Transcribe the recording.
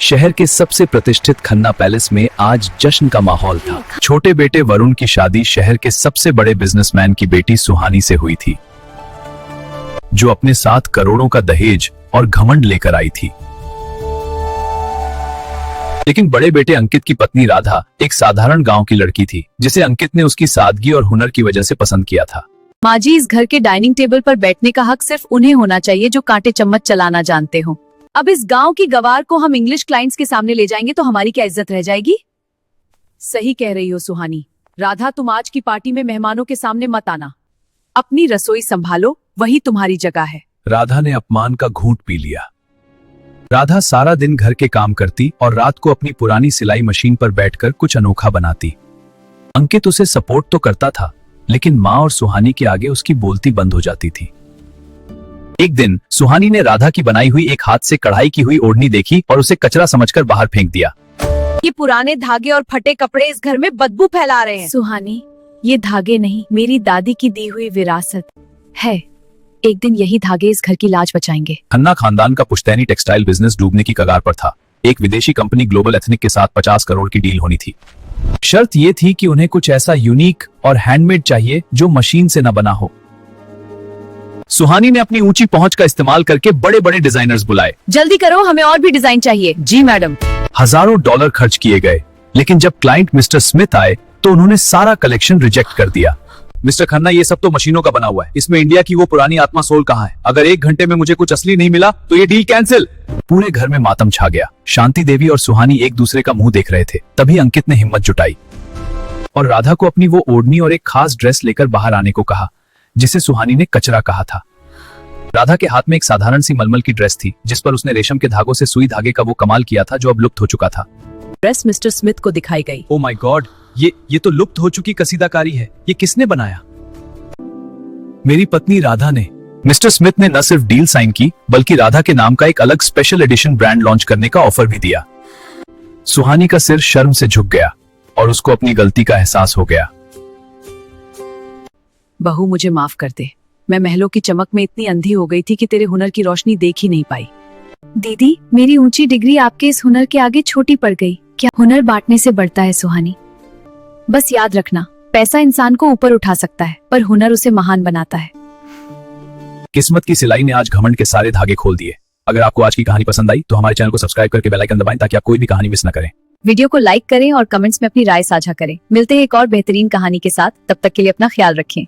शहर के सबसे प्रतिष्ठित खन्ना पैलेस में आज जश्न का माहौल था। छोटे बेटे वरुण की शादी शहर के सबसे बड़े बिजनेसमैन की बेटी सुहानी से हुई थी, जो अपने साथ करोड़ों का दहेज और घमंड लेकर आई थी। लेकिन बड़े बेटे अंकित की पत्नी राधा एक साधारण गांव की लड़की थी, जिसे अंकित ने उसकी सादगी और हुनर की वजह से पसंद किया था। माँ जी, इस घर के डाइनिंग टेबल पर बैठने का हक सिर्फ उन्हें होना चाहिए जो कांटे चम्मच चलाना जानते हो। अब इस गांव की गवार को हम इंग्लिश क्लाइंट्स के सामने ले जाएंगे तो हमारी क्या इज्जत रह जाएगी? सही कह रही हो सुहानी। राधा, तुम आज की पार्टी में मेहमानों के सामने मत आना। अपनी रसोई संभालो, वही तुम्हारी जगह है। राधा ने अपमान का घूंट पी लिया। राधा सारा दिन घर के काम करती और रात को अपनी पुरानी सिलाई मशीन पर बैठकर कुछ अनोखा बनाती। अंकित उसे सपोर्ट तो करता था, लेकिन माँ और सुहानी के आगे उसकी बोलती बंद हो जाती थी। एक दिन सुहानी ने राधा की बनाई हुई एक हाथ से कढ़ाई की हुई ओढ़नी देखी और उसे कचरा समझकर बाहर फेंक दिया। ये पुराने धागे और फटे कपड़े इस घर में बदबू फैला रहे हैं। सुहानी, ये धागे नहीं, मेरी दादी की दी हुई विरासत है। एक दिन यही धागे इस घर की लाज बचाएंगे। खन्ना खानदान का पुश्तैनी टेक्सटाइल बिजनेस डूबने की कगार पर था। एक विदेशी कंपनी ग्लोबल एथनिक के साथ 50 करोड़ की डील होनी थी। शर्त ये थी कि उन्हें कुछ ऐसा यूनिक और हैंडमेड चाहिए जो मशीन से न बना हो। सुहानी ने अपनी ऊंची पहुंच का इस्तेमाल करके बड़े बड़े डिजाइनर्स बुलाए। जल्दी करो, हमें और भी डिजाइन चाहिए। जी मैडम। हजारों डॉलर खर्च किए गए, लेकिन जब क्लाइंट मिस्टर स्मिथ आए तो उन्होंने सारा कलेक्शन रिजेक्ट कर दिया। मिस्टर खन्ना, ये सब तो मशीनों का बना हुआ है, इसमें इंडिया की वो पुरानी आत्मा सोल कहाँ है? अगर 1 घंटे में मुझे कुछ असली नहीं मिला तो ये डील कैंसिल। पूरे घर में मातम छा गया। शांति देवी और सुहानी एक दूसरे का मुंह देख रहे थे। तभी अंकित ने हिम्मत जुटाई और राधा को अपनी वो ओढ़नी और एक खास ड्रेस लेकर बाहर आने को कहा, जिसे सुहानी ने कचरा कहा था। राधा के हाथ में एक साधारण सी मलमल की ड्रेस थी, जिस पर उसने रेशम के धागों से सुई धागे का वो कमाल किया था जो अब लुप्त हो चुका था। ड्रेस मिस्टर स्मिथ को दिखाई गई। ओ माय गॉड, ये तो लुप्त हो चुकी कसीदाकारी है। ये किसने बनाया? मेरी पत्नी राधा ने। मिस्टर स्मिथ ने न सिर्फ डील साइन की, बल्कि राधा के नाम का एक अलग स्पेशल एडिशन ब्रांड लॉन्च करने का ऑफर भी दिया। सुहानी का सिर शर्म से झुक गया और उसको अपनी गलती का एहसास हो गया। बहू, मुझे माफ कर दे। मैं महलों की चमक में इतनी अंधी हो गई थी कि तेरे हुनर की रोशनी देख ही नहीं पाई। दीदी, मेरी ऊंची डिग्री आपके इस हुनर के आगे छोटी पड़ गई। क्या हुनर बांटने से बढ़ता है सुहानी? बस याद रखना, पैसा इंसान को ऊपर उठा सकता है, पर हुनर उसे महान बनाता है। किस्मत की सिलाई ने आज घमंड के सारे धागे खोल दिए। अगर आपको आज की कहानी पसंद आई तो हमारे चैनल को सब्सक्राइब करके बेल आइकन दबाएं, ताकि आप कोई भी कहानी मिस न करें। वीडियो को लाइक करें और कमेंट्स में अपनी राय साझा करें। मिलते हैं एक और बेहतरीन कहानी के साथ। तब तक के लिए अपना ख्याल रखें।